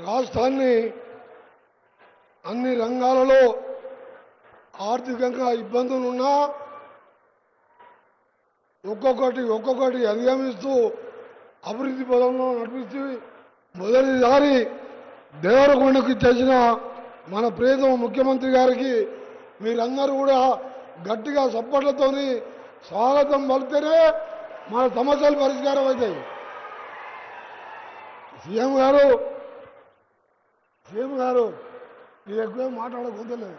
రాష్ట్రాన్ని అన్ని రంగాలలో ఆర్థికంగా ఇబ్బందులున్నా ఒక్కొక్కటి అధిగమిస్తూ అభివృద్ధి పదంలో నడిపిస్తూ మొదటిసారి దేవరకొండకు చేసిన మన ప్రియతమ ముఖ్యమంత్రి గారికి మీరందరూ కూడా గట్టిగా సపోర్ట్లతోని స్వాగతం పలితేనే మన సమస్యలు పరిష్కారం అవుతాయి. సీఎం గారు ఇది ఎక్కువ మాట్లాడకూడలేదు.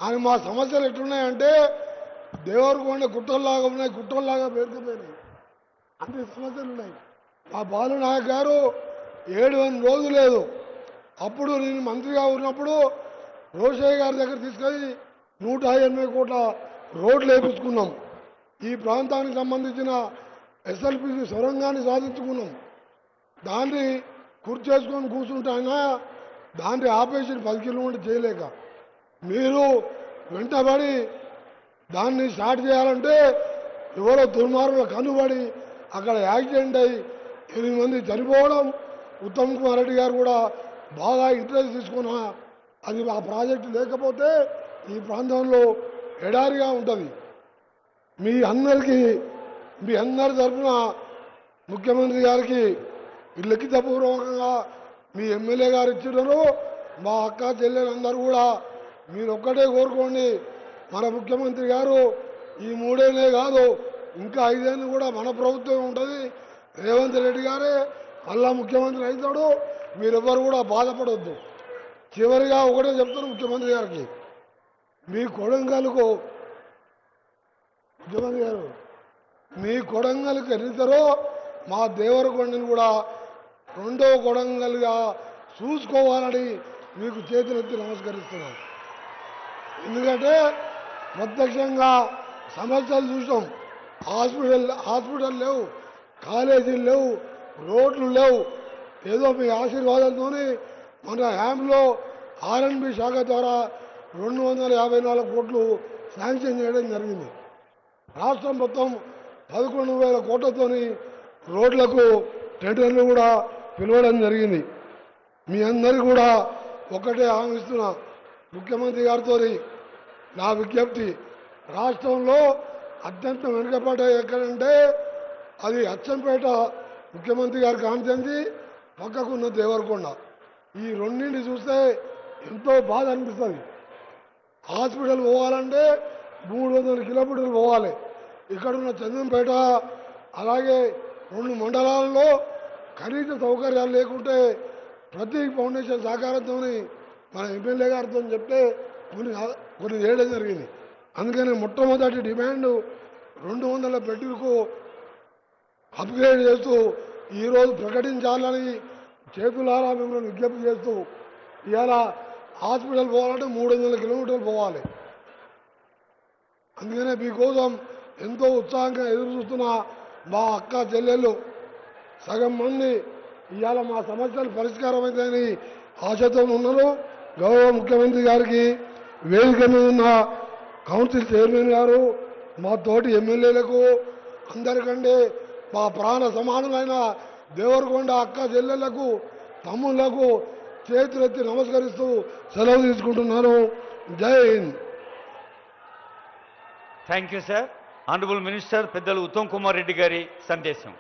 ఆయన మా సమస్యలు ఎట్లున్నాయంటే దేవరకొండ గుట్టల్లాగా పేరుకుపోయినాయి. అన్ని సమస్యలు ఉన్నాయి. మా బాలు నాయక్ గారు 7 రోజు లేదు. అప్పుడు నేను మంత్రిగా ఉన్నప్పుడు రోషయ్య గారి దగ్గర తీసుకొని 180 కోట్ల రోడ్లు వేపించుకున్నాం. ఈ ప్రాంతానికి సంబంధించిన ఎస్ఎల్పిసి సొరంగాన్ని సాధించుకున్నాం. దాన్ని చేసుకొని కూర్చుంటానా దాన్ని ఆపేషన్ 10 కిలోమీటర్లు చేయలేక మీరు వెంటబడి దాన్ని స్టార్ట్ చేయాలంటే ఎవరో దుర్మార్గులు కనుబడి అక్కడ యాక్సిడెంట్ అయ్యి 8 మంది చనిపోవడం. ఉత్తమ్ కుమార్ రెడ్డి గారు కూడా బాగా ఇంట్రెస్ట్ తీసుకున్నా అది ఆ ప్రాజెక్టు లేకపోతే ఈ ప్రాంతంలో ఎడారిగా ఉంటుంది. మీ అందరి తరఫున ముఖ్యమంత్రి గారికి లిఖితపూర్వకంగా మీ ఎమ్మెల్యే గారు ఇచ్చినారు. మా అక్క చెల్లెలందరూ కూడా మీరు ఒక్కటే కోరుకోండి, మన ముఖ్యమంత్రి గారు ఈ 3 ఏళ్ళే కాదు ఇంకా 5 ఏళ్ళు కూడా మన ప్రభుత్వం ఉంటుంది. రేవంత్ రెడ్డి గారే మళ్ళా ముఖ్యమంత్రి అవుతాడు. మీరెవ్వరు కూడా బాధపడవద్దు. చివరిగా ఒకటే చెప్తాను ముఖ్యమంత్రి గారికి, మీ కొడంగల్కు ముఖ్యమంత్రి గారు మీ కొడంగల్కి ఎన్నితారో మా దేవరకొండని కూడా 2వ కొడంగల్గా చూసుకోవాలని మీకు చేతులెత్తి నమస్కరిస్తున్నాం. ఎందుకంటే ప్రత్యక్షంగా సమస్యలు చూసాం. హాస్పిటల్ లేవు, కాలేజీలు లేవు, రోడ్లు లేవు. ఏదో మీ ఆశీర్వాదంతో మన హ్యాంలో ఆర్ఎన్బి శాఖ ద్వారా 254 కోట్లు శాంక్షన్ చేయడం జరిగింది. రాష్ట్రం మొత్తం 11,000 కోట్లతో రోడ్లకు టెండర్లు కూడా పిలవడం జరిగింది. మీ అందరికీ కూడా ఒకటే హామీస్తున్నా, ముఖ్యమంత్రి గారితో నా విజ్ఞప్తి, రాష్ట్రంలో అత్యంత వెనుకబడ్డ ఎక్కడంటే అది అచ్చంపేట ముఖ్యమంత్రి గారి కాన్స్టిట్యున్సీ, పక్కకున్న దేవరకొండ. ఈ రెండింటిని చూస్తే ఎంతో బాధ అనిపిస్తుంది. హాస్పిటల్ పోవాలంటే 300 కిలోమీటర్లు పోవాలి. ఇక్కడున్న చందంపేట అలాగే 2 మండలాల్లో కనీస సౌకర్యాలు లేకుంటే ప్రతీక్ ఫౌండేషన్ సహకారంతో మన ఎమ్మెల్యే గారితో చెప్తే కొన్ని చేయడం జరిగింది. అందుకని మొట్టమొదటి డిమాండ్ 200 బెడ్లకు అప్గ్రేడ్ చేస్తూ ఈరోజు ప్రకటించాలని చేతులారా మిమ్మల్ని విజ్ఞప్తి చేస్తూ, ఇవాళ హాస్పిటల్ పోవాలంటే 300 కిలోమీటర్లు పోవాలి. అందుకనే మీకోసం ఎంతో ఉత్సాహంగా ఎదురు చూస్తున్న మా అక్క చెల్లెళ్ళు సగం మంది ఇవాళ మా సమస్యలు పరిష్కారం అవుతాయని ఆశతో ఉన్నారు. గౌరవ ముఖ్యమంత్రి గారికి వేదిక మీద ఉన్న కౌన్సిల్ చైర్మన్ గారు, మా తోటి ఎమ్మెల్యేలకు అందరికంటే మా ప్రాణ సమానులైన దేవరకొండ అక్క చెల్లెళ్లకు తమ్ముళ్లకు చేతులెత్తి నమస్కరిస్తూ సెలవు తీసుకుంటున్నాను. జై Hind. Thank you sir. Honourable minister పెద్దలు ఉత్తమ్ కుమార్ రెడ్డి గారి సందేశం.